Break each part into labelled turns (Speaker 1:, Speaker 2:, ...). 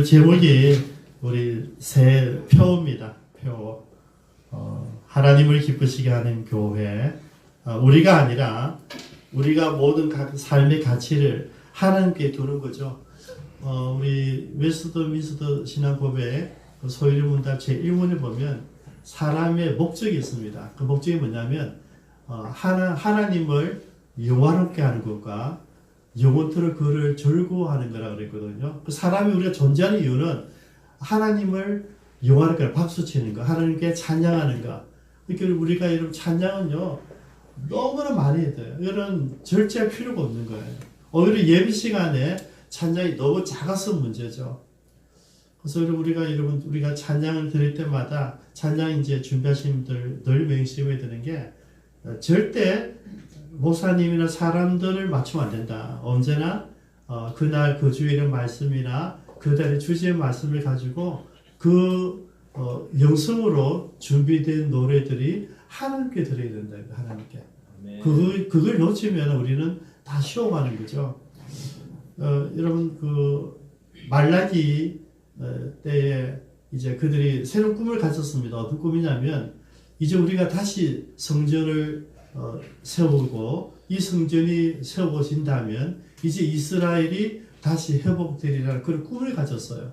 Speaker 1: 오늘 제목이 우리 새 표입니다. 표. 하나님을 기쁘시게 하는 교회. 우리가 아니라 우리가 모든 각 삶의 가치를 하나님께 두는 거죠. 우리 웨스트민스터 신앙 고백 소유리 문답 제1문에 보면 사람의 목적이 있습니다. 그 목적이 뭐냐면 하나님을 영화롭게 하는 것과 영원토록 그를 즐거워하는 거라고 그랬거든요. 그 사람이 우리가 존재하는 이유는 하나님을 영화롭게 하는, 박수 치는 거, 하나님께 찬양하는 거. 그러니까 우리가 이런 찬양은요 너무나 많이 해야 돼요. 이런 절제할 필요가 없는 거예요. 오히려 예배 시간에 찬양이 너무 작아서 문제죠. 그래서 우리가 찬양을 드릴 때마다 찬양 이제 준비하시는 분들 늘 명심해야 되는 게 절대 목사님이나 사람들을 맞추면 안 된다. 언제나 그날 그 주일의 말씀이나 그달의 주제의 말씀을 가지고 그 영성으로 준비된 노래들이 하나님께 드려야 된다. 하나님께. 그걸 놓치면 우리는 다 쉬어가는 거죠. 여러분 그 말라기 때에 이제 그들이 새로운 꿈을 가졌습니다. 어떤 꿈이냐면 이제 우리가 다시 성전을 세우고 이 성전이 세워진다면 이제 이스라엘이 다시 회복되리라는 그런 꿈을 가졌어요.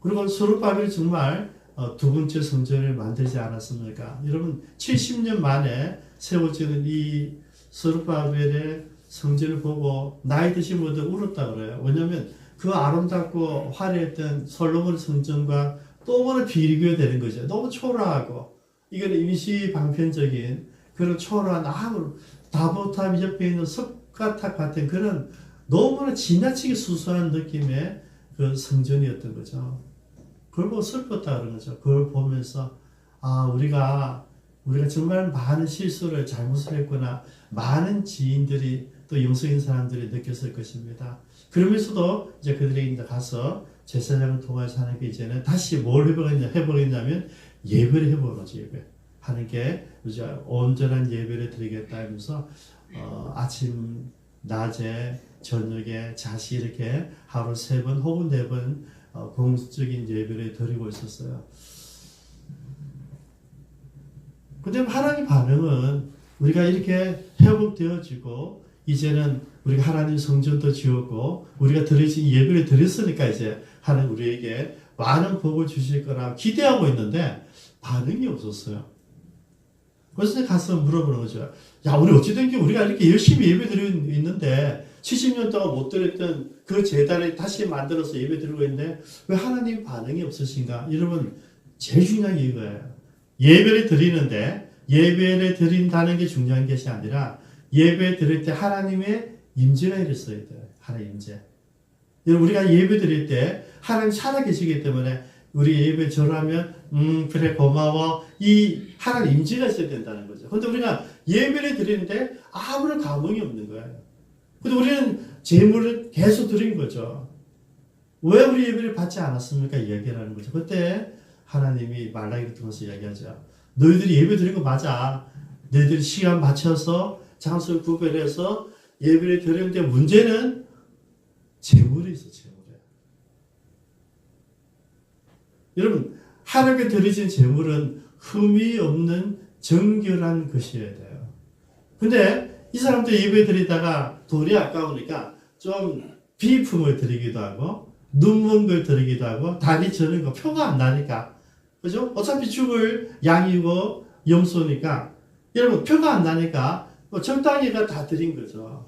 Speaker 1: 그리고 스룹바벨이 정말 두 번째 성전을 만들지 않았습니까? 여러분 70년 만에 세워지는 이 스룹바벨의 성전을 보고 나이 드신 분들 울었다 그래요. 왜냐하면 그 아름답고 화려했던 솔로몬 성전과 또 비교되는 거죠. 너무 초라하고 이건 임시 방편적인 그런 초라한 다보탑 옆에 있는 석가탑 같은 그런 너무나 지나치게 수수한 느낌의 그 성전이었던 거죠. 그걸 보고 슬펐다 그런 거죠. 그걸 보면서 우리가 정말 많은 실수를 잘못을 했구나. 많은 지인들이 또 영성인 사람들이 느꼈을 것입니다. 그러면서도 이제 그들이 이제 가서 제사장을 통해서 하는 게 이제는 다시 뭘 회복했냐면 예배를 회복하죠. 예배. 하나님께 이제 온전한 예배를 드리겠다 하면서 아침, 낮에, 저녁에 자시 이렇게 하루 3번 혹은 4번 공식적인 예배를 드리고 있었어요. 근데 하나님 반응은 우리가 이렇게 회복되어지고 이제는 우리가 하나님 성전도 지었고 우리가 드리신 예배를 드렸으니까 이제 하나님 우리에게 많은 복을 주실 거라 기대하고 있는데 반응이 없었어요. 그래서 가서 물어보는 거죠. 야, 우리 어찌된 게 우리가 이렇게 열심히 예배 드리고 있는데 70년 동안 못 드렸던 그 제단을 다시 만들어서 예배 드리고 있는데 왜 하나님 반응이 없으신가? 여러분 제일 중요한 게 이거예요. 예배를 드리는데 예배를 드린다는 게 중요한 것이 아니라 예배 드릴 때 하나님의 임재가 있어야 돼요. 하나님 임재. 여러분 우리가 예배 드릴 때 하나님 살아계시기 때문에 우리 예배 절하면 그래 고마워 이 하나님 임재가 있어야 된다는 거죠. 근데 우리가 예배를 드리는데 아무런 감흥이 없는 거예요. 근데 우리는 제물을 계속 드린 거죠. 왜 우리 예배를 받지 않았습니까? 이야기하는 거죠. 그때 하나님이 말라기를 통해서 이야기하죠. 너희들이 예배 드린 거 맞아. 너희들이 시간 맞춰서 장소를 구별해서 예배를 드리는데 문제는 제물이 있어. 제물에. 여러분 하나님께 드리신 제물은 흠이 없는 정결한 것이어야 돼요. 근데 이 사람들 예배 드리다가 돈이 아까우니까 좀 비품을 드리기도 하고 눈먼 걸 드리기도 하고 다리 저는 거 표가 안 나니까 그죠? 어차피 죽을 양이고 염소니까 여러분 표가 안 나니까 적당히가 다 드린 거죠.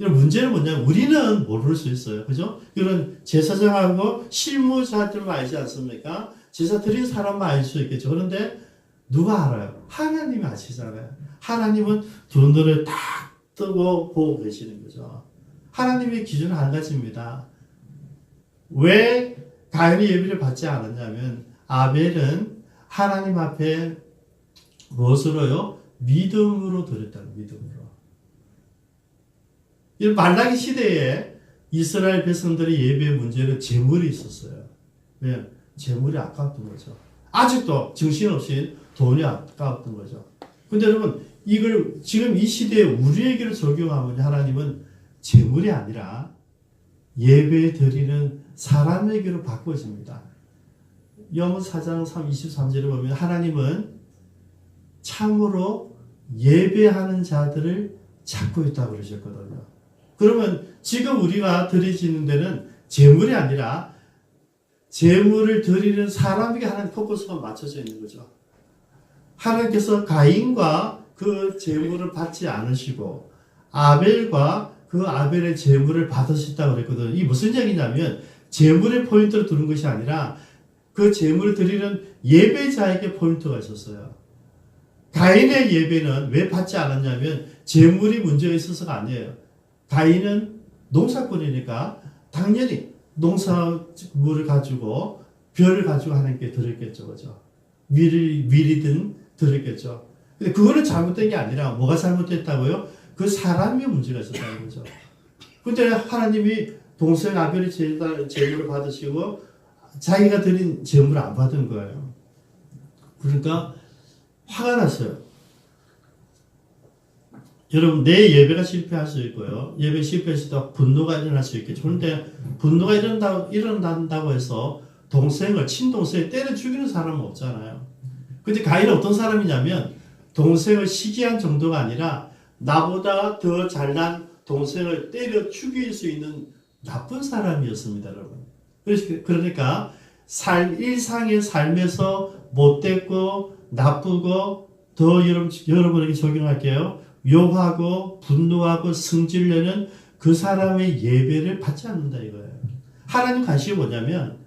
Speaker 1: 여러분 문제는 뭐냐면 우리는 모를 수 있어요. 그죠? 이런 제사장하고 실무자들만 알지 않습니까? 제사 드린 사람만 알 수 있겠죠. 그런데 누가 알아요? 하나님이 아시잖아요. 하나님은 두 눈을 딱 뜨고 보고 계시는 거죠. 하나님의 기준은 한 가지입니다. 왜 가인이 예배를 받지 않았냐면 아벨은 하나님 앞에 무엇으로요? 믿음으로 드렸다는 믿음으로. 이 말라기 시대에 이스라엘 백성들의 예배의 문제는 재물이 있었어요. 왜? 재물이 아까웠던 거죠. 아직도 정신없이 돈이 아까웠던 거죠. 근데 여러분 이걸 지금 이 시대에 우리에게로 적용하면 하나님은 재물이 아니라 예배 드리는 사람에게로 바꿔집니다. 요한 4장 23절에 보면 하나님은 참으로 예배하는 자들을 찾고 있다고 그러셨거든요. 그러면 지금 우리가 드리지는 데는 제물이 아니라 제물을 드리는 사람에게 하나님 포커스가 맞춰져 있는 거죠. 하나님께서 가인과 그 제물을 받지 않으시고 아벨과 그 아벨의 제물을 받으셨다고 그랬거든요. 이 무슨 얘기냐면 제물의 포인트를 두는 것이 아니라 그 제물을 드리는 예배자에게 포인트가 있었어요. 가인의 예배는 왜 받지 않았냐면 제물이 문제가 있어서가 아니에요. 가인은 농사꾼이니까 당연히 농사물을 가지고 벼를 가지고 하나님께 드렸겠죠. 그죠? 밀이든 드렸겠죠. 근데 그거는 잘못된 게 아니라 뭐가 잘못됐다고요? 그 사람이 문제가 있었다는 거죠. 근데 하나님이 동생 아벨이 제물을 받으시고 자기가 드린 제물을 안 받은 거예요. 그러니까 화가 났어요. 여러분, 내 예배가 실패할 수 있고요. 예배 실패했을 때 분노가 일어날 수 있겠죠. 그런데 분노가 일어난다고 해서 친동생을 때려 죽이는 사람은 없잖아요. 근데 가인은 어떤 사람이냐면 동생을 시기한 정도가 아니라 나보다 더 잘난 동생을 때려 죽일 수 있는 나쁜 사람이었습니다, 여러분. 그러니까 일상의 삶에서 못됐고 나쁘고 더 여러분에게 적용할게요. 욕하고 분노하고 승질내는 그 사람의 예배를 받지 않는다 이거예요. 하나님 관심이 뭐냐면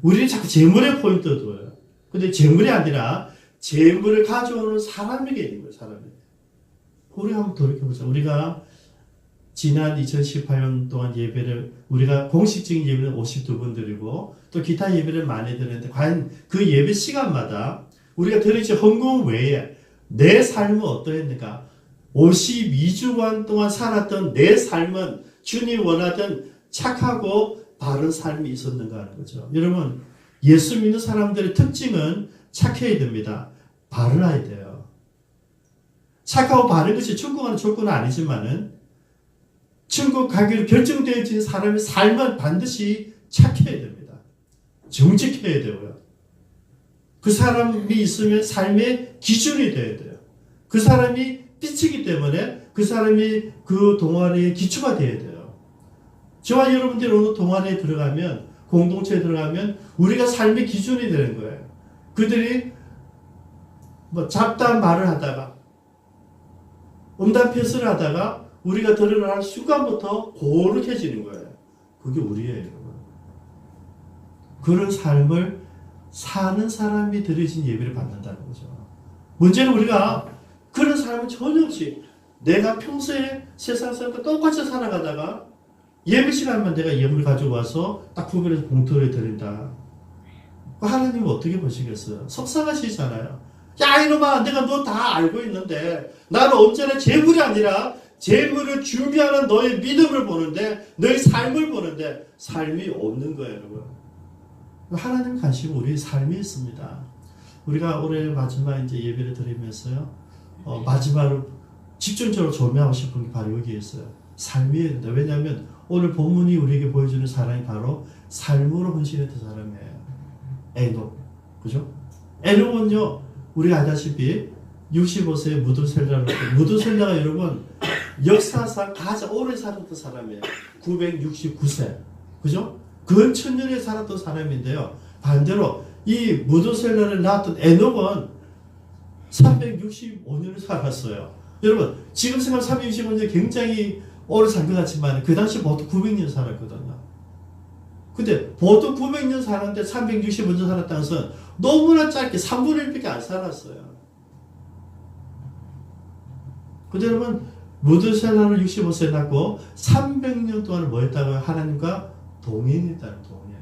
Speaker 1: 우리는 자꾸 재물에 포인트를 둬요. 근데 재물이 아니라 재물을 가져오는 사람에게 있는 거예요. 사람에게. 우리 한번 돌이켜보자. 우리가 지난 2018년 동안 예배를 우리가 공식적인 예배는 52번 드리고 또 기타 예배를 많이 드렸는데 과연 그 예배 시간마다 우리가 드리지 헌금 외에 내 삶은 어떠했는가? 52주간 동안 살았던 내 삶은 주님 원하던 착하고 바른 삶이 있었는가 하는 거죠. 여러분, 예수 믿는 사람들의 특징은 착해야 됩니다. 바르야 돼요. 착하고 바른 것이 천국 가는 조건은 아니지만은 천국 가기로 결정되어진 사람의 삶은 반드시 착해야 됩니다. 정직해야 되고요. 그 사람이 있으면 삶의 기준이 되어야 돼요. 그 사람이 빛이기 때문에 그 사람이 그 동아리의 기초가 되어야 돼요. 저와 여러분들이 어느 동아리에 들어가면, 공동체에 들어가면 우리가 삶의 기준이 되는 거예요. 그들이 잡다한 말을 하다가 음담패스를 하다가 우리가 들어갈 순간부터 고룩해지는 거예요. 그게 우리예요, 여러분. 그런 삶을 사는 사람이 드려진 예배를 받는다는 거죠. 문제는 우리가 그런 삶은 전혀 없이 내가 평소에 세상 사람과 똑같이 살아가다가 예배 시간만 내가 예물을 가지고 와서 딱 구별해서 봉투를 드린다. 하나님은 어떻게 보시겠어요? 속상하시잖아요. 야 이놈아, 내가 너 다 알고 있는데 나는 언제나 재물이 아니라 재물을 준비하는 너의 믿음을 보는데 너의 삶을 보는데 삶이 없는 거예요, 여러분. 하나님 관심은 우리의 삶이 있습니다. 우리가 올해 마지막 이제 예배를 드리면서요, 마지막으로 집중적으로 조명하고 싶은 게 바로 여기에 있어요. 삶이어야 된다. 왜냐하면 오늘 본문이 우리에게 보여주는 사람이 바로 삶으로 헌신했던 사람이에요. 에녹. 그죠? 에녹은요, 우리가 알다시피 65세에 무드셀라가 여러분 역사상 가장 오래 살았던 사람이에요. 969세. 그죠? 근 천년에 살았던 사람인데요. 반대로 이 무드셀라를 낳았던 에녹은 365년을 살았어요. 여러분, 지금 생각하면 365년 굉장히 오래 산 것 같지만 그 당시 보통 900년 살았거든요. 근데 보통 900년 살았는데 365년 살았다는 것은 너무나 짧게 3분의 1밖에 안 살았어요. 근데 여러분, 무드셀라는 65세에 낳고 300년 동안 뭐 했다고요? 하나님과 동행했다는 동행.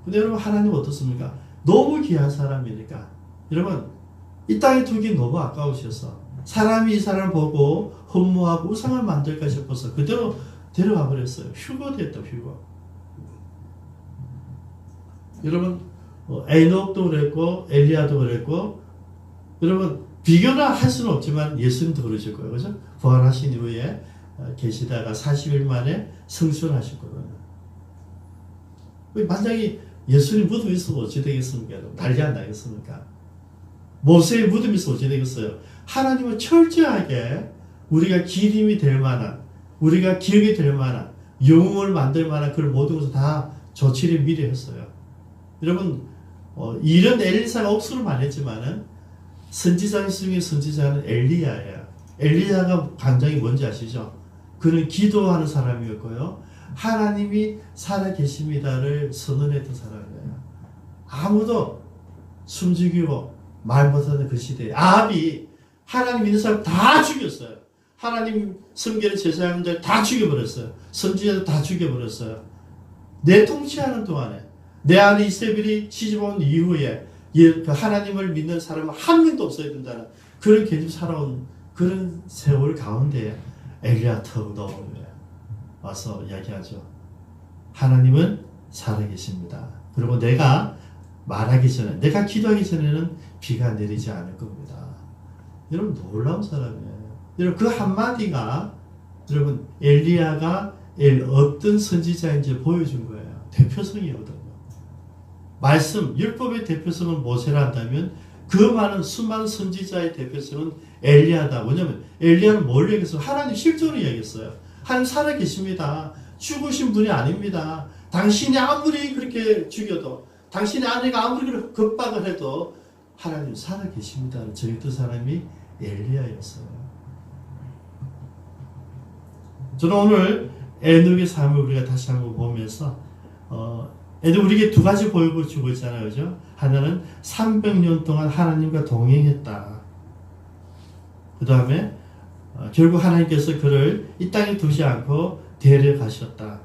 Speaker 1: 근데 여러분, 하나님 어떻습니까? 너무 귀한 사람이니까. 여러분, 이 땅에 두기 너무 아까우셔서 사람이 이 사람을 보고 허무하고 우상을 만들까 싶어서 그대로 데려가 버렸어요. 휴거 됐다, 휴거. 여러분, 에녹도 그랬고 엘리야도 그랬고, 여러분 비교는 할 수는 없지만 예수님도 그러실 거예요. 그죠? 부활하신 이후에 계시다가 40일 만에 승천하셨거든요. 만약에 예수님 무덤에 있으면 어찌 되겠습니까? 난리 안 나겠습니까? 모세의 무덤에 있으면 어찌 되겠어요? 하나님은 철저하게 우리가 기림이 될 만한, 우리가 기억이 될 만한, 영웅을 만들 만한 그런 모든 것을 다 조치를 미리 했어요. 여러분, 이런 엘리사가 억수로 말했지만은 선지자 중에 선지자는 엘리야예요. 엘리야가 감정이 뭔지 아시죠? 그는 기도하는 사람이었고요. 하나님이 살아계십니다를 선언했던 사람이에요. 아무도 숨죽이고 말 못하는 그 시대에 아합이 하나님 믿는 사람 다 죽였어요. 하나님 섬기는 제사장들 다 죽여버렸어요. 선지자들 다 죽여버렸어요. 내 통치하는 동안에 내 아내 이세벨이 시집온 이후에 그 하나님을 믿는 사람은 한 명도 없어야 된다는 그런 계집 살아온 그런 세월 가운데 엘리야 턱 넣어요. 와서 이야기하죠. 하나님은 살아계십니다. 그리고 내가 말하기 전에, 내가 기도하기 전에는 비가 내리지 않을 겁니다. 여러분 놀라운 사람이에요. 여러분 그 한마디가 여러분 엘리야가 어떤 선지자인지 보여준 거예요. 대표성이거든요. 말씀, 율법의 대표성은 모세라 한다면 그 많은 수많은 선지자의 대표성은 엘리야다. 뭐냐면 엘리야는 뭘 얘기했어요? 하나님 실존을 얘기했어요. 하나님 살아계십니다. 죽으신 분이 아닙니다. 당신이 아무리 그렇게 죽여도 당신의 아내가 아무리 겁박을 해도 하나님 살아계십니다. 저랬던 사람이 엘리야였어요. 저는 오늘 에녹의 삶을 우리가 다시 한번 보면서 에녹 우리에게 두 가지 보육을 주고 있잖아요. 그죠? 하나는 300년 동안 하나님과 동행했다. 그 다음에 결국 하나님께서 그를 이 땅에 두지 않고 데려가셨다.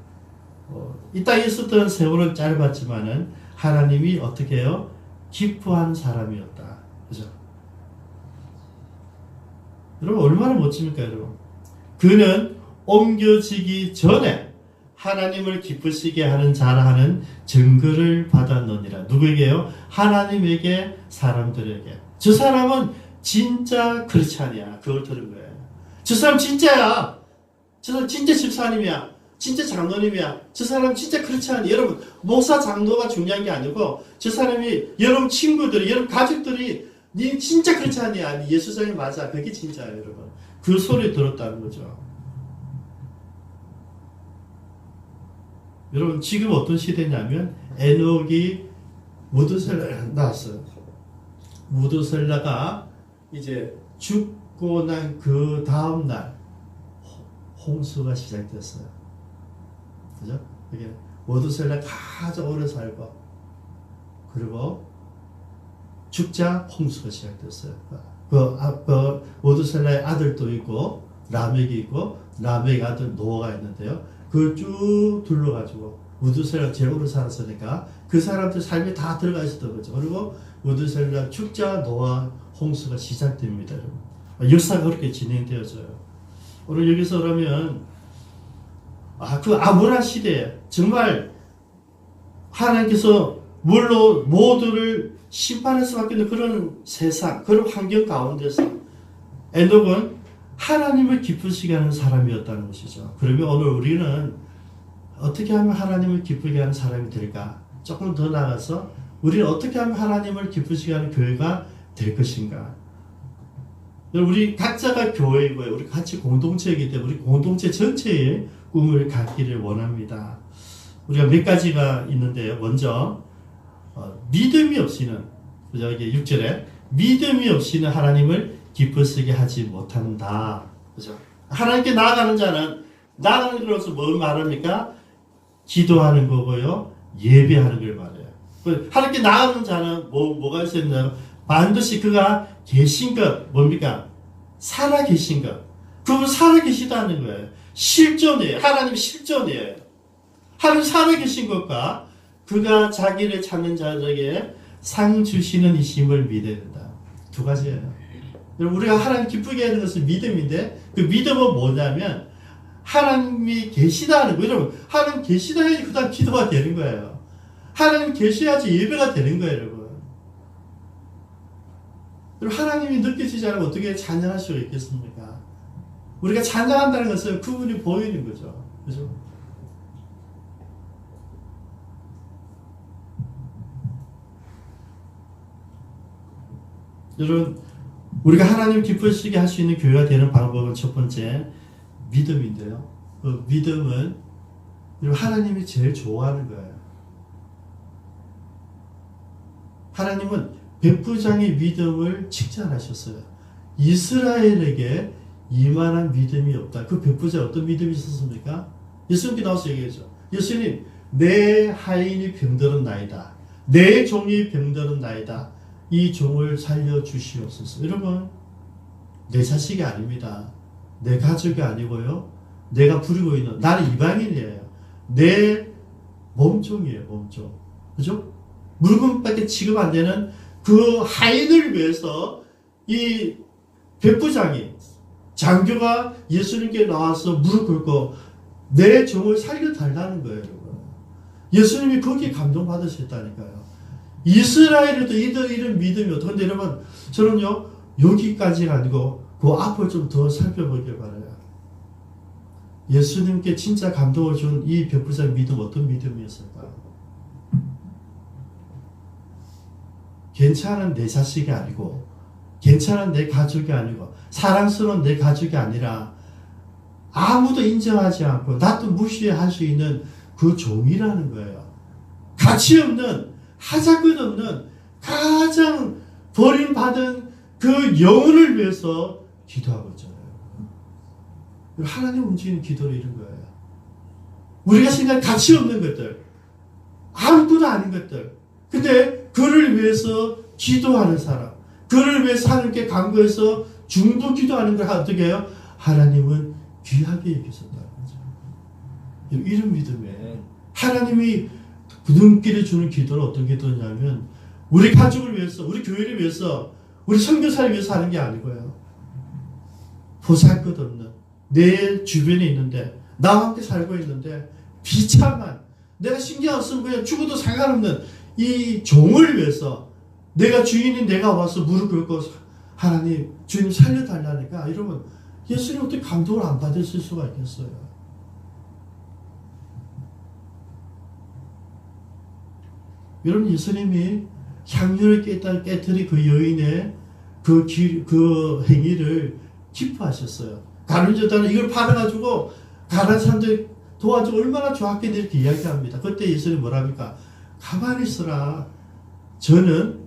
Speaker 1: 이 땅에 있었던 세월은 짧았지만은 하나님이 어떻게 해요? 기뻐하는 사람이었다. 그죠? 여러분 얼마나 멋집니까 여러분? 그는 옮겨지기 전에 하나님을 기쁘시게 하는 자라 하는 증거를 받았느니라. 누구에게요? 하나님에게, 사람들에게. 저 사람은 진짜 크리스찬이야. 그걸 들은 거예요. 저 사람 진짜야. 저 사람 진짜 집사님이야. 진짜 장로님이야. 저 사람 진짜 크리스찬이야. 여러분 목사 장로가 중요한 게 아니고 저 사람이 여러분 친구들이 여러분 가족들이 니 진짜 크리스찬이야. 니 예수장이 맞아. 그게 진짜예요 여러분. 그 소리 들었다는 거죠. 여러분 지금 어떤 시대냐면 에녹이 무드셀라를 낳았어요. 무드셀라가 이제 죽고 난 그 다음날 홍수가 시작됐어요. 그죠? 이게 무드셀라 가장 오래 살고 그리고 죽자 홍수가 시작됐어요. 무드셀라의 아들도 있고 라멕이 있고 라멕의 아들 노아가 있는데요. 그걸 쭉 둘러가지고 무드셀라 제일 오래 살았으니까 그 사람들 삶에 다 들어가 있었던 거죠. 그리고 무드셀라 죽자 노아 홍수가 시작됩니다. 역사가 그렇게 진행되어져요. 오늘 여기서 그러면 그 암울한 시대에 정말 하나님께서 물로 모두를 심판할 수밖에 없는 그런 세상, 그런 환경 가운데서 에녹은 하나님을 기쁘시게 하는 사람이었다는 것이죠. 그러면 오늘 우리는 어떻게 하면 하나님을 기쁘게 하는 사람이 될까? 조금 더 나아가서 우리는 어떻게 하면 하나님을 기쁘시게 하는 교회가 될 것인가? 우리 각자가 교회이고요. 우리 같이 공동체이기 때문에 우리 공동체 전체의 꿈을 갖기를 원합니다. 우리가 몇 가지가 있는데요. 먼저 믿음이 없이는 그죠? 이게 6절에 믿음이 없이는 하나님을 기쁘시게 하지 못한다. 그죠? 하나님께 나아가는 자는 나아가는 것으로 뭘 말합니까? 기도하는 거고요. 예배하는 걸 말해요. 하나님께 나아가는 자는 뭐가 있어야 되냐면 반드시 그가 계신 것 뭡니까? 살아 계신 것. 그분 살아 계시다는 거예요. 실존이에요. 하나님 실존이에요. 하나님 살아 계신 것과 그가 자기를 찾는 자들에게 상 주시는 이심을 믿어야 된다. 두 가지예요. 우리가 하나님 기쁘게 하는 것은 믿음인데 그 믿음은 뭐냐면 하나님이 계시다는 거예요. 여러분 하나님 계시다 해야지 그 다음 기도가 되는 거예요. 하나님 계셔야지 예배가 되는 거예요. 여러분 하나님이 느껴지지 않으면 어떻게 찬양할 수가 있겠습니까? 우리가 찬양한다는 것은 그분이 보이는 거죠. 그죠? 여러분, 우리가 하나님 기쁘시게 할 수 있는 교회가 되는 방법은 첫 번째, 믿음인데요. 그 믿음은 하나님이 제일 좋아하는 거예요. 하나님은 백부장의 믿음을 칭찬하셨어요. 이스라엘에게 이만한 믿음이 없다. 그 백부장 어떤 믿음이 있었습니까? 예수님께 나와서 얘기하죠. 예수님, 내 하인이 병들었나이다. 내 종이 병들었나이다. 이 종을 살려주시옵소서. 여러분, 내 자식이 아닙니다. 내 가족이 아니고요. 내가 부리고 있는, 나는 이방인이에요. 내 몸종이에요, 몸종. 그죠? 물건밖에 취급 안 되는 그 하인을 위해서 이 백부장이, 장교가 예수님께 나와서 무릎 꿇고 내 종을 살려달라는 거예요, 여러분. 예수님이 거기에 감동받으셨다니까요. 이스라엘에도 이런 믿음이 어떤데, 여러분, 저는요, 여기까지가 아니고 그 앞을 좀 더 살펴보길 바라요. 예수님께 진짜 감동을 준 이 백부장 믿음, 어떤 믿음이었을까요? 괜찮은 내 자식이 아니고, 괜찮은 내 가족이 아니고, 사랑스러운 내 가족이 아니라 아무도 인정하지 않고 나도 무시할 수 있는 그 종이라는 거예요. 가치 없는, 하자끝 없는, 가장 버림받은 그 영혼을 위해서 기도하고 있잖아요. 하나님 움직이는 기도를 이런 거예요. 우리가 생각할 가치 없는 것들, 아무것도 아닌 것들, 근데 그를 위해서 기도하는 사람, 그를 위해서 하나님께 간구해서 중도 기도하는 걸 어떻게 해요? 하나님은 귀하게 여기셨다는 거죠. 이런 믿음에 하나님이 눈길을 주는 기도는 어떤 기도냐면, 우리 가족을 위해서, 우리 교회를 위해서, 우리 선교사를 위해서 하는 게 아니고요. 보잘것없는 내 주변에 있는데, 나와 함께 살고 있는데 비참한, 내가 신경 안 쓰면 그냥 죽어도 상관없는 이 종을 위해서, 내가 주인인 내가 와서 무릎 꿇고 하나님, 주님 살려달라니까, 이러면 예수님 어떻게 감동을 안 받으실 수가 있겠어요? 여러분, 예수님이 향유를 깨뜨린 그 여인의 그 행위를 기뻐하셨어요. 가룟 유다는 이걸 팔아가지고 가난 사람들 도와주고 얼마나 좋았겠니 이렇게 이야기합니다. 그때 예수님이 뭐랍니까? 가만히 있어라. 저는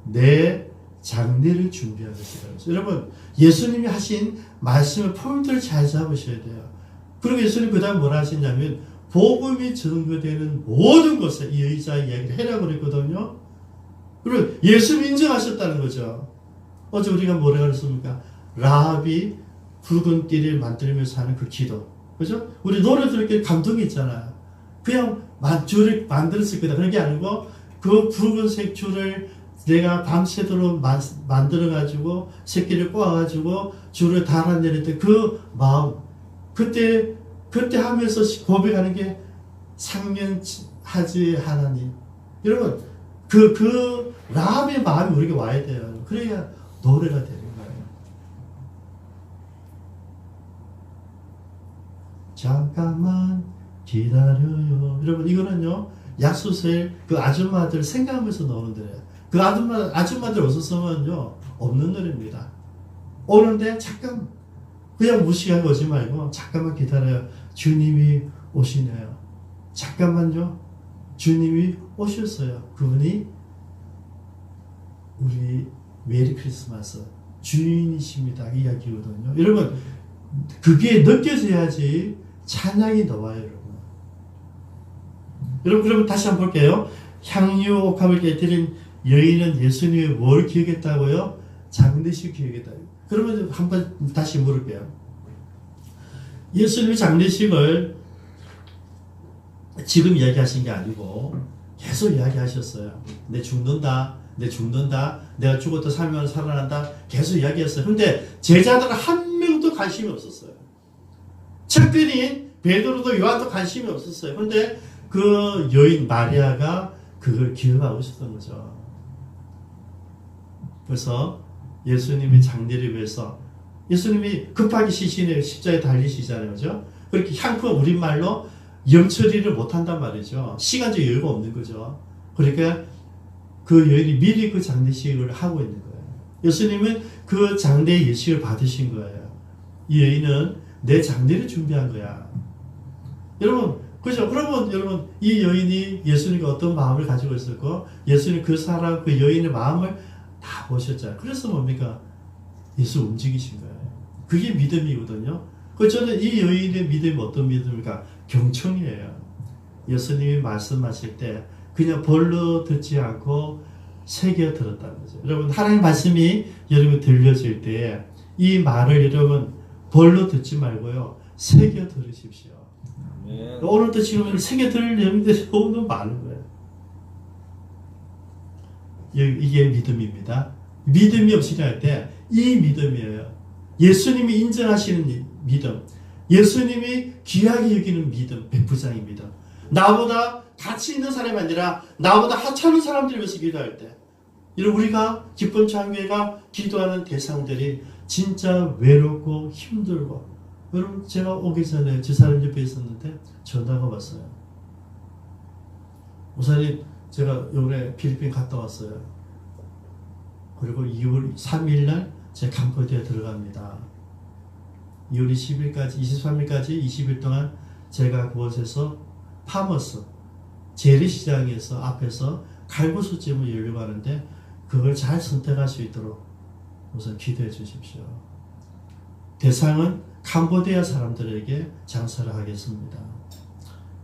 Speaker 1: 내 장례를 준비하겠습니다. 여러분, 예수님이 하신 말씀의 포인트를 잘 잡으셔야 돼요. 그리고 예수님 그 다음 뭐라 하시냐면, 복음이 증거되는 모든 곳에 이 여자의 이야기를 해라고 그랬거든요. 그리고 예수님 인정하셨다는 거죠. 어제 우리가 뭐라고 그랬습니까? 라합이 붉은 띠를 만들면서 하는 그 기도. 그죠? 우리 노래 들을 때 감동이 있잖아요. 그냥 줄을 만들었을 거다. 그런 게 아니고, 그 붉은색 줄을 내가 밤새도록 만들어가지고, 새끼를 꼬아가지고, 줄을 달아내릴 때 그 마음, 그때 하면서 고백하는 게 상면하지 하나님. 여러분, 그 라합의 마음이 우리에게 와야 돼요. 그래야 노래가 되는 거예요. 잠깐만 기다려요. 여러분, 이거는요, 약수서에 그 아줌마들 생각하면서 나오는 노래예요. 그 아줌마들 없었으면요, 없는 노래입니다. 오는데 잠깐, 그냥 무시하고 오지 말고 잠깐만 기다려요. 주님이 오시네요. 잠깐만요. 주님이 오셨어요. 그분이 우리 메리 크리스마스 주인이십니다. 이 이야기거든요. 여러분, 그게 느껴져야지 찬양이 나와요. 여러분, 그러면 다시 한번 볼게요. 향유 옥합을 깨뜨린 여인은 예수님의 뭘 기억했다고요? 장례식 기억했다. 그러면 한번 다시 물을게요. 예수님의 장례식을 지금 이야기하신 게 아니고 계속 이야기하셨어요. 내 죽는다. 내가 죽었다 살면 살아난다. 계속 이야기했어요. 근데 제자들은 한 명도 관심이 없었어요. 특별히 베드로도 요한도 관심이 없었어요. 근데 그 여인 마리아가 그걸 기억하고 있었던 거죠. 그래서 예수님의 장례를 위해서 예수님이 급하게 시신에 십자가에 달리시잖아요. 그죠? 그렇게 향품 우리말로 영처리를 못한단 말이죠. 시간적 여유가 없는 거죠. 그러니까 그 여인이 미리 그 장례식을 하고 있는 거예요. 예수님은 그 장례 예식을 받으신 거예요. 이 여인은 내 장례를 준비한 거야. 여러분, 그죠? 그러면 여러분, 이 여인이 예수님과 어떤 마음을 가지고 있었고, 예수님 그 사람, 그 여인의 마음을 다 보셨잖아요. 그래서 뭡니까? 예수 움직이신 거예요. 그게 믿음이거든요. 그래서 저는 이 여인의 믿음이 어떤 믿음입니까? 경청이에요. 예수님이 말씀하실 때 그냥 벌로 듣지 않고 새겨 들었다는 거죠. 여러분, 하나님의 말씀이 여러분 들려질 때 이 말을 여러분 벌로 듣지 말고요, 새겨 들으십시오. 아멘. 오늘도 지금 새겨 들을 내용들이 너무 많은 거예요. 이게 믿음입니다. 믿음이 없으려 할 때 이 믿음이에요. 예수님이 인정하시는 믿음, 예수님이 귀하게 여기는 믿음, 백부장의 믿음. 나보다 가치 있는 사람이 아니라 나보다 하찮은 사람들을 위해서 기도할 때, 우리가 기쁨 장교회가 기도하는 대상들이 진짜 외롭고 힘들고, 여러분, 제가 오기 전에 지사님 옆에 있었는데 전화가 왔어요. 목사님, 제가 요번에 필리핀 갔다 왔어요. 그리고 2월 3일날 제가 캄보디아에 들어갑니다. 2월 20일까지, 23일까지 20일 동안 제가 그곳에서 파머스, 재래시장에서 앞에서 칼국수집을 열려고 하는데 그걸 잘 선택할 수 있도록 우선 기도해 주십시오. 대상은 캄보디아 사람들에게 장사를 하겠습니다.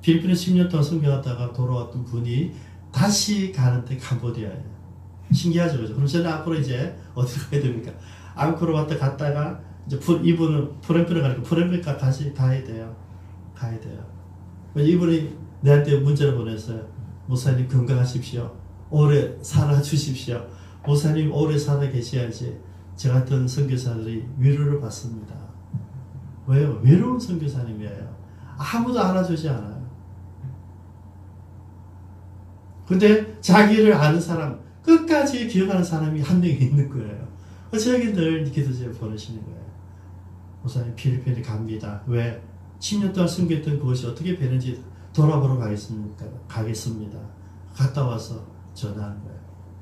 Speaker 1: 필리핀에 10년 동안 선교하다가 돌아왔던 분이 다시 가는데 캄보디아예요. 신기하죠, 그죠? 그럼 저는 앞으로 이제 어디로 가야 됩니까? 앙코르와트 갔다가 이제 이분은 프랭크를 가니까 프랭크까지 다시 가야 돼요. 가야 돼요. 이분이 내한테 문자를 보냈어요. 목사님 건강하십시오. 오래 살아주십시오. 목사님 오래 살아 계셔야지 저 같은 선교사들이 위로를 받습니다. 왜요? 외로운 선교사님이에요. 아무도 알아주지 않아요. 근데 자기를 아는 사람, 끝까지 기억하는 사람이 한 명이 있는 거예요. 저에게 늘 기도제를 보내시는 거예요. 목사님 필리핀에 갑니다. 왜? 10년 동안 숨겼던 그것이 어떻게 되는지 돌아보러 가겠습니다. 갔다 와서 전화한 거예요.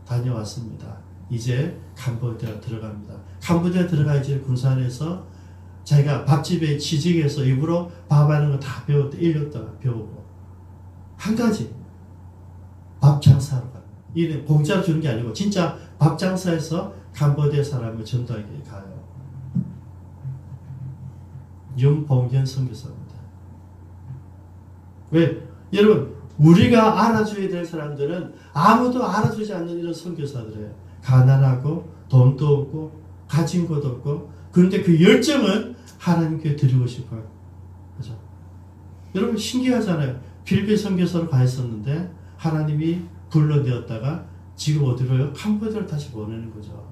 Speaker 1: 다녀왔습니다. 이제 캄보디아 들어갑니다. 캄보디아 들어가야지 군산에서 자기가 밥집에 취직해서 일부러 밥하는 거 다 배웠다, 1년 동안 배우고. 한 가지, 밥 장사하러 가요. 이는 공짜로 주는 게 아니고 진짜 밥 장사해서 캄보디아 사람을 전도하게 가요. 윤봉현 선교사입니다. 왜? 여러분, 우리가 알아줘야 될 사람들은 아무도 알아주지 않는 이런 선교사들이에요. 가난하고 돈도 없고 가진 것도 없고, 그런데 그 열정은 하나님께 드리고 싶어요. 그죠? 여러분 신기하잖아요. 필리핀 선교사로 가 있었는데 하나님이 불러내었다가 지금 어디로요? 캄보디아를 다시 보내는 거죠.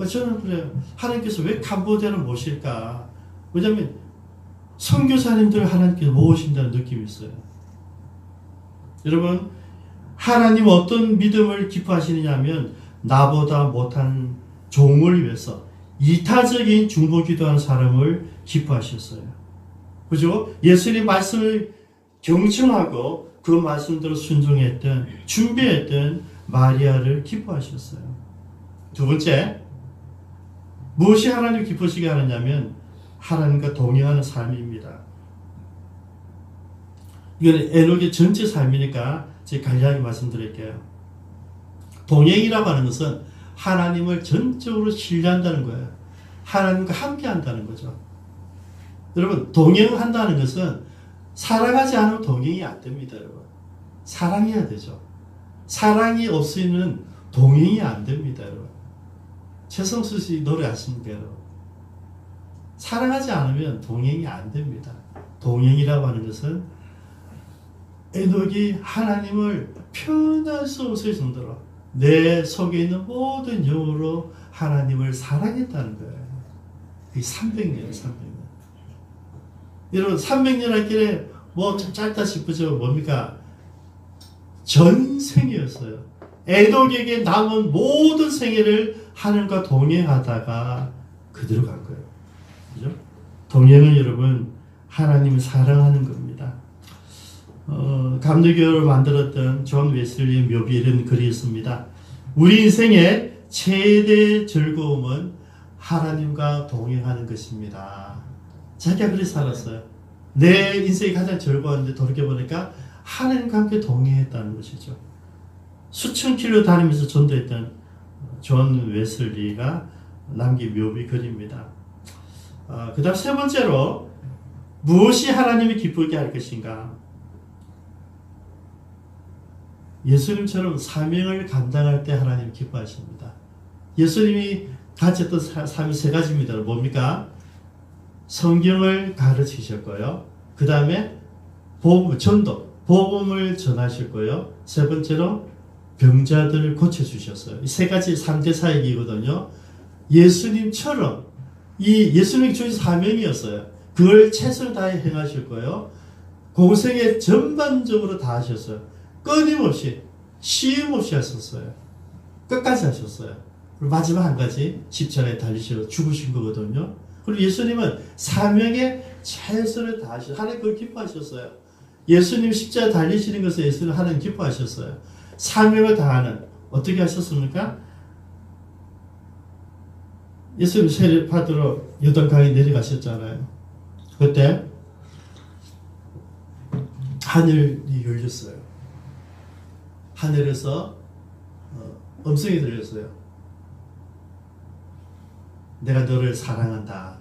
Speaker 1: 저는 그래요. 하나님께서 왜 캄보디아를 모실까? 왜냐하면 선교사님들을 하나님께서 모으신다는 느낌이 있어요. 여러분, 하나님 어떤 믿음을 기뻐하시느냐 하면 나보다 못한 종을 위해서 이타적인 중보기도하는 사람을 기뻐하셨어요. 그죠? 예수님의 말씀을 경청하고 그 말씀대로 순종했던, 준비했던 마리아를 기뻐하셨어요. 두 번째, 무엇이 하나님을 기쁘시게 하느냐면 하나님과 동행하는 삶입니다. 이거는 에녹의 전체 삶이니까 제가 간략하게 말씀드릴게요. 동행이라고 하는 것은 하나님을 전적으로 신뢰한다는 거예요. 하나님과 함께 한다는 거죠. 여러분, 동행한다는 것은 사랑하지 않으면 동행이 안 됩니다, 여러분. 사랑해야 되죠. 사랑이 없으면 동행이 안 됩니다, 여러분. 최성수 씨 노래 아십니까, 여러분? 사랑하지 않으면 동행이 안 됩니다. 동행이라고 하는 것은 에녹이 하나님을 표현할 수 없을 정도로 내 속에 있는 모든 영으로 하나님을 사랑했다는 거예요. 그게 300년이에요, 300년. 여러분, 300년 할 길에 뭐 좀 짧다 싶으죠? 뭡니까? 전생이었어요. 에녹에게 남은 모든 생애를 하나님과 동행하다가 그대로 간 거예요. 그죠? 동행은 여러분 하나님을 사랑하는 겁니다. 감리교를 만들었던 존 웨슬리의 묘비에 이런 글이 있습니다. 우리 인생의 최대 즐거움은 하나님과 동행하는 것입니다. 자기가 그렇게 살았어요. 내 인생이 가장 즐거웠는데 돌이켜보니까 하나님과 함께 동행했다는 것이죠. 수천 킬로 다니면서 전도했던 존 웨슬리가 남긴 묘비 글입니다. 그 다음 세 번째로 무엇이 하나님이 기쁘게 할 것인가? 예수님처럼 사명을 감당할 때 하나님 기뻐하십니다. 예수님이 가졌던 삶이 세 가지입니다. 뭡니까? 성경을 가르치셨고요. 그 다음에 전도, 복음을 전하셨고요. 세 번째로 병자들을 고쳐주셨어요. 이 세 가지 3대 사역이거든요. 예수님처럼 예수님이 주신 사명이었어요. 그걸 최선을 다해 행하셨고요. 공생에 전반적으로 다 하셨어요. 끊임없이 쉼 없이 하셨어요. 끝까지 하셨어요. 그리고 마지막 한 가지 십자가에 달리셔서 죽으신 거거든요. 그리고 예수님은 사명에 최선을 다하셨어요. 하나님 그걸 기뻐하셨어요. 예수님 십자가에 달리시는 것을 예수님 하나님 기뻐하셨어요. 사명을 다하는 어떻게 하셨습니까? 예수님 세례 받으러 요단강에 내려가셨잖아요. 그때 하늘이 열렸어요. 하늘에서 음성이 들렸어요. 내가 너를 사랑한다.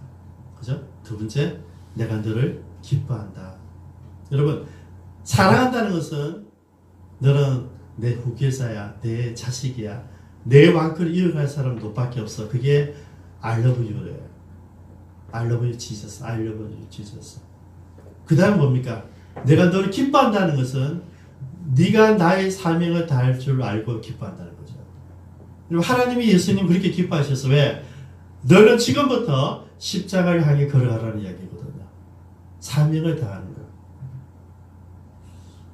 Speaker 1: 그죠? 두 번째, 내가 너를 기뻐한다. 여러분, 사랑한다는 것은 너는 내 후계자야, 내 자식이야, 내 왕권을 이어갈 사람 너밖에 없어. 그게 I love you래요. I love you Jesus. I love you Jesus. 그 다음 뭡니까? 내가 너를 기뻐한다는 것은 네가 나의 사명을 다할 줄 알고 기뻐한다는 거죠. 그리고 하나님이 예수님 그렇게 기뻐하셔서 왜? 너는 지금부터 십자가를 향해 걸어가라는 이야기거든요. 사명을 다하는 거.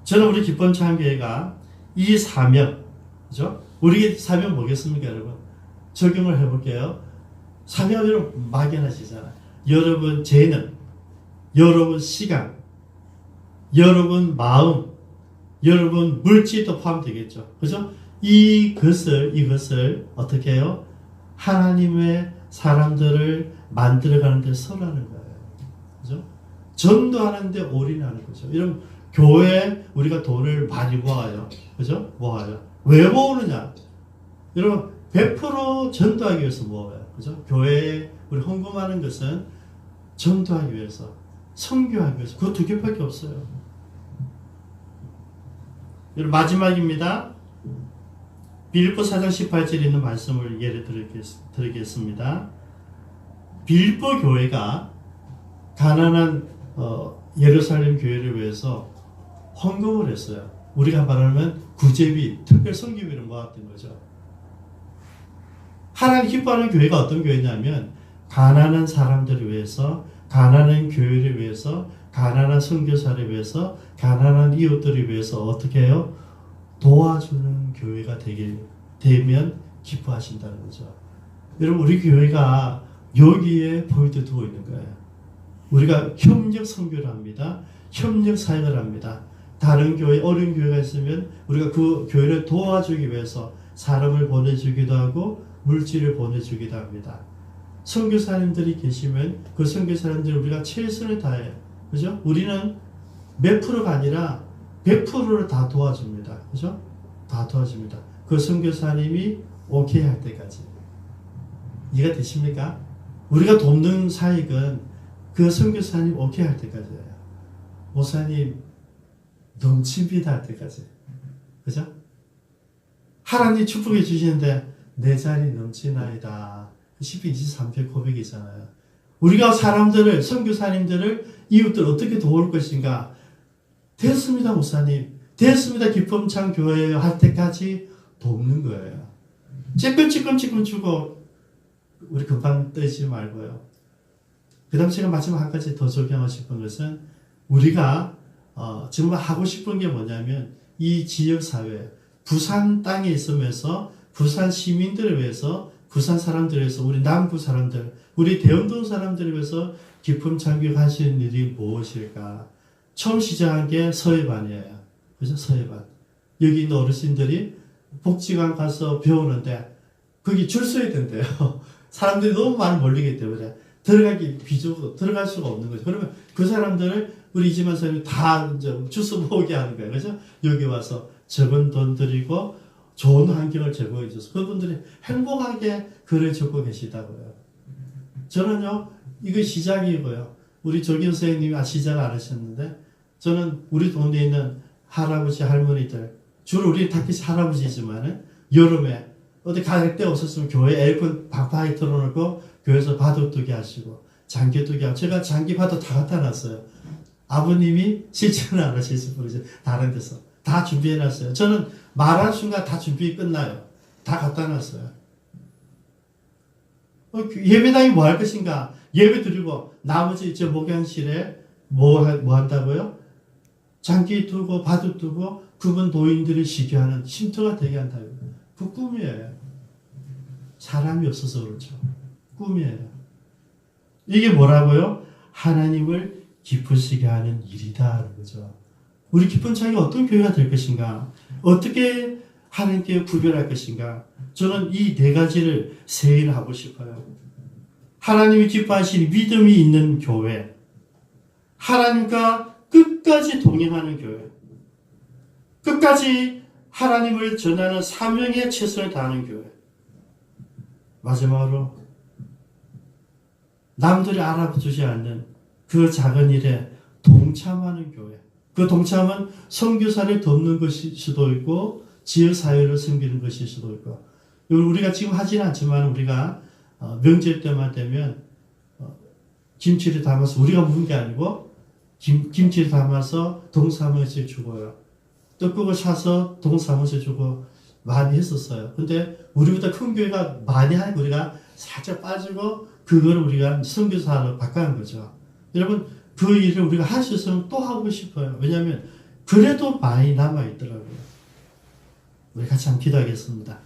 Speaker 1: 저는 우리 기쁨 창교회가 이 사명, 그죠? 우리 사명 뭐겠습니까, 여러분? 적용을 해볼게요. 사명은 여러분 막연하시잖아요. 여러분 재능, 여러분 시간, 여러분 마음, 여러분 물질도 포함되겠죠. 그죠? 이것을 어떻게 해요? 하나님의 사람들을 만들어가는 데 설하는 거예요. 그죠? 전도하는데 올인하는 거죠. 이런 교회 우리가 돈을 많이 모아요. 그죠? 모아요. 왜 모으느냐? 여러분 100% 전도하기 위해서 모아요. 그죠? 교회에 우리 헌금하는 것은 전도하기 위해서, 선교하기 위해서. 그거 두 개밖에 없어요. 여러분 마지막입니다. 빌립보 4장 18절에 있는 말씀을 예를 드리겠습니다. 빌립보 교회가 가난한 예루살렘 교회를 위해서 헌금을 했어요. 우리가 말하면 구제비, 특별 선교비를 모았던 거죠. 하나님 기뻐하는 교회가 어떤 교회냐면 가난한 사람들을 위해서, 가난한 교회를 위해서, 가난한 선교사를 위해서, 가난한 이웃들을 위해서 어떻게 해요? 도와주는 교회가 되면 기뻐하신다는 거죠. 여러분 우리 교회가 여기에 포인트 두고 있는 거예요. 우리가 협력 선교를 합니다. 협력 사역을 합니다. 다른 교회, 어려운 교회가 있으면 우리가 그 교회를 도와주기 위해서 사람을 보내주기도 하고 물질을 보내주기도 합니다. 선교사님들이 계시면 그 선교사님들 우리가 최선을 다해요. 그죠? 우리는 몇 프로가 아니라 100%를 다 도와줍니다. 그죠? 다 도와줍니다. 그 선교사님이 오케이 할 때까지. 이해가 되십니까? 우리가 돕는 사역은 그 선교사님 오케이 할 때까지예요. 목사님 넘칩니다 할 때까지. 그죠? 하나님 축복해 주시는데 내 자리 넘치나이다. 10편 23편 고백이잖아요. 우리가 사람들을, 선교사님들을, 이웃들 어떻게 도울 것인가? 됐습니다, 목사님. 됐습니다, 기쁨창 교회 할 때까지 돕는 거예요. 찔끔찔끔 주고 우리 금방 떼지 말고요. 그 다음 제가 마지막 한 가지 더 적용하고 싶은 것은 우리가 정말 하고 싶은 게 뭐냐면 이 지역사회, 부산 땅에 있으면서 부산 시민들을 위해서, 부산 사람들을 위해서, 우리 남구 사람들, 우리 대운동 사람들을 위해서 기쁨 참교하시는 일이 무엇일까? 처음 시작한 게 서해반이에요. 그죠? 서해반. 여기 있는 어르신들이 복지관 가서 배우는데 거기 줄 서야 된대요. 사람들이 너무 많이 몰리기 때문에 들어가기 비좁고 들어갈 수가 없는 거죠. 그러면 그 사람들을 우리 이지만 선생님이 다 이제 주스 모으게 하는 거예요. 그죠? 여기 와서 적은 돈 들이고 좋은 환경을 제공해 줘서 그분들이 행복하게 글을 적고 계시다고요. 저는요, 이거 시작이고요. 우리 조기 선생님이 시작 안 하셨는데, 저는 우리 동네에 있는 할아버지, 할머니들, 주로 우리 다키 할아버지지만은, 여름에 어디 갈 데 없었으면 교회 에어컨 방파이 틀어놓고, 교회에서 바둑두기 하시고, 장기두기 하고, 제가 장기 바둑 다 갖다 놨어요. 아버님이 실천을 안 하실 뿐이지, 다른 데서. 다 준비해 놨어요. 저는 말한 순간 다 준비 끝나요. 다 갖다 놨어요. 예배당이 뭐 할 것인가? 예배 드리고, 나머지 저 목양실에 뭐 한다고요? 장기 두고, 바둑 두고, 그분 도인들을 시기하는 쉼터가 되게 한다고요. 그 꿈이에요. 사람이 없어서 그렇죠. 꿈이에요. 이게 뭐라고요? 하나님을 기쁘시게 하는 일이다 하는 거죠. 우리 기쁜 창이 어떤 교회가 될 것인가? 어떻게 하나님께 구별할 것인가? 저는 이 네 가지를 세인하고 싶어요. 하나님이 기뻐하시는 믿음이 있는 교회, 하나님과 끝까지 동행하는 교회, 끝까지 하나님을 전하는 사명에 최선을 다하는 교회, 마지막으로 남들이 알아주지 않는 그 작은 일에 동참하는 교회. 그 동참은 선교사를 돕는 것일 수도 있고 지역사회를 섬기는 것일 수도 있고, 우리가 지금 하지는 않지만 우리가 명절 때만 되면 김치를 담아서, 우리가 먹는 게 아니고 김치를 담아서 동사무소에 주고요. 떡국을 사서 동사무소에 주고 많이 했었어요. 근데 우리보다 큰 교회가 많이 하니까 우리가 살짝 빠지고 그거를 우리가 선교사로 바꿔한 거죠. 여러분, 그 일을 우리가 할 수 있으면 또 하고 싶어요. 왜냐하면 그래도 많이 남아있더라고요. 우리 같이 한번 기도하겠습니다.